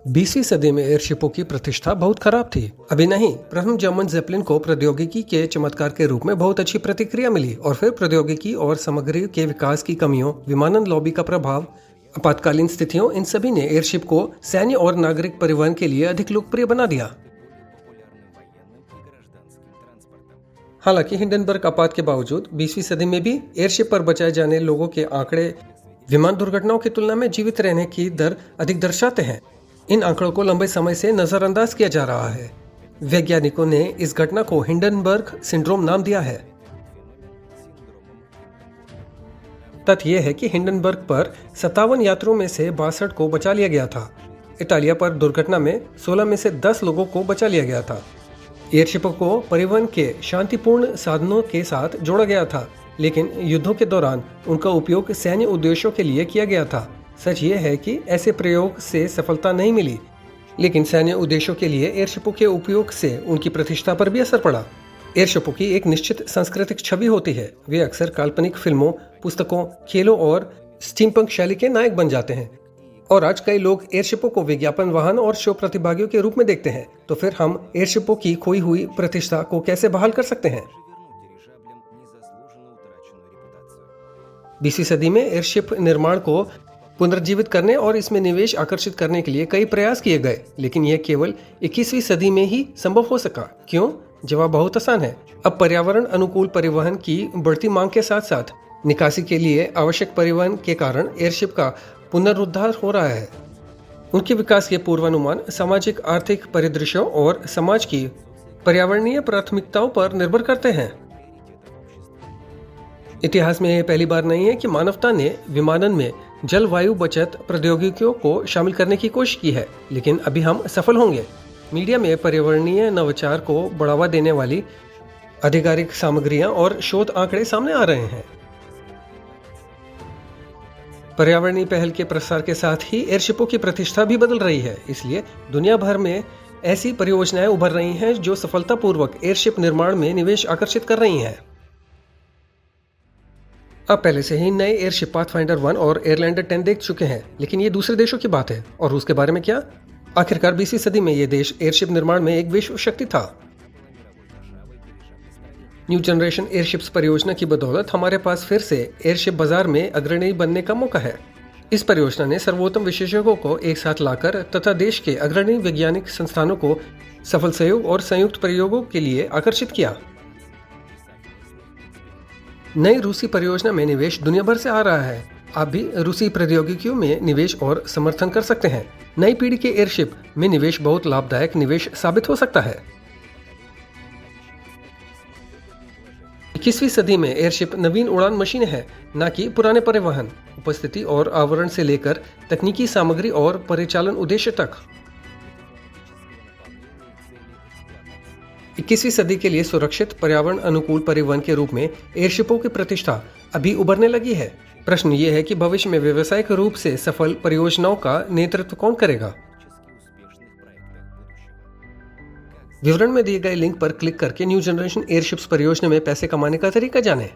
20वीं सदी में एयरशिपों की प्रतिष्ठा बहुत खराब थी। अभी नहीं, प्रथम जर्मन जेपलिन को प्रौद्योगिकी के चमत्कार के रूप में बहुत अच्छी प्रतिक्रिया मिली और फिर प्रौद्योगिकी और सामग्री के विकास की कमियों, विमानन लॉबी का प्रभाव, आपातकालीन स्थितियों, इन सभी ने एयरशिप को सैन्य और नागरिक परिवहन के लिए अधिक लोकप्रिय बना दिया। हालांकि हिंडनबर्ग आपात के बावजूद 20वीं सदी में भी एयरशिप पर बचाए जाने लोगों के आंकड़े विमान दुर्घटनाओं की तुलना में जीवित रहने की दर अधिक दर्शाते हैं। इन आंकड़ों को लंबे समय से नजरअंदाज किया जा रहा है। वैज्ञानिकों ने इस घटना को हिंडनबर्ग सिंड्रोम नाम दिया है। तथ्य यह है कि हिंडनबर्ग पर 57 यात्रियों में से 62 को बचा लिया गया था। इटालिया पर दुर्घटना में 16 में से 10 लोगों को बचा लिया गया था। एयरशिपों को परिवहन के शांतिपूर्ण साधनों के साथ जोड़ा गया था, लेकिन युद्धों के दौरान उनका उपयोग सैन्य उद्देश्यों के लिए किया गया था। सच ये है कि ऐसे प्रयोग से सफलता नहीं मिली, लेकिन सैन्य उद्देश्यों के लिए एयरशिपों के उपयोग से उनकी प्रतिष्ठा पर भी असर पड़ा। एयरशिपों की एक निश्चित सांस्कृतिक छवि होती है। वे अक्सर काल्पनिक फिल्मों, पुस्तकों, खेलों और स्टीमपंक शैली के नायक बन जाते हैं। और आज कई लोग एयरशिपों को विज्ञापन वाहन और शो प्रतिभागियों के रूप में देखते हैं। तो फिर हम एयरशिपों की खोई हुई प्रतिष्ठा को कैसे बहाल कर सकते हैं? 20वीं सदी में एयरशिप निर्माण को पुनर्जीवित करने और इसमें निवेश आकर्षित करने के लिए कई प्रयास किए गए, लेकिन यह केवल 21वीं सदी में ही संभव हो सका। क्यों? जवाब बहुत आसान है। अब पर्यावरण अनुकूल परिवहन की बढ़ती मांग के साथ साथ निकासी के लिए आवश्यक परिवहन के कारण एयरशिप का पुनरुद्धार हो रहा है। उनके विकास के पूर्वानुमान सामाजिक आर्थिक परिदृश्यों और समाज की पर्यावरणीय प्राथमिकताओं पर निर्भर करते हैं। इतिहास में यह पहली बार नहीं है कि मानवता ने विमानन में जलवायु बचत प्रौद्योगिकियों को शामिल करने की कोशिश की है, लेकिन अभी हम सफल होंगे। मीडिया में पर्यावरणीय नवाचार को बढ़ावा देने वाली आधिकारिक सामग्रियां और शोध आंकड़े सामने आ रहे हैं। पर्यावरणीय पहल के प्रसार के साथ ही एयरशिपों की प्रतिष्ठा भी बदल रही है। इसलिए दुनिया भर में ऐसी परियोजनाएं उभर रही हैं जो सफलतापूर्वक एयरशिप निर्माण में निवेश आकर्षित कर रही हैं। आप पहले से ही नए एयरशिप पाथफाइंडर 1 और एयरलैंडर 10 देख चुके हैं, लेकिन ये दूसरे देशों की बात है। और उसके बारे में क्या? आखिरकार 20वीं सदी में ये देश एयरशिप निर्माण में एक विश्व शक्ति था। न्यू जनरेशन एयरशिप्स परियोजना की बदौलत हमारे पास फिर से एयरशिप बाजार में अग्रणी बनने का मौका है। इस परियोजना ने सर्वोत्तम विशेषज्ञों को एक साथ लाकर तथा देश के अग्रणी वैज्ञानिक संस्थानों को सफल सहयोग और संयुक्त प्रयोगों के लिए आकर्षित किया। नई रूसी परियोजना में निवेश दुनिया भर से आ रहा है। आप भी रूसी प्रौद्योगिकियों में निवेश और समर्थन कर सकते हैं। नई पीढ़ी के एयरशिप में निवेश बहुत लाभदायक निवेश साबित हो सकता है। 21वीं सदी में एयरशिप नवीन उड़ान मशीनें हैं, न कि पुराने परिवहन, उपस्थिति और आवरण से लेकर तकनीकी सामग्री और परिचालन उद्देश्य तक। 21वीं सदी के लिए सुरक्षित पर्यावरण अनुकूल परिवहन के रूप में एयरशिपों की प्रतिष्ठा अभी उभरने लगी है। प्रश्न ये है कि भविष्य में व्यावसायिक रूप से सफल परियोजनाओं का नेतृत्व कौन करेगा? विवरण में दिए गए लिंक पर क्लिक करके न्यू जनरेशन एयरशिप्स परियोजना में पैसे कमाने का तरीका जानें।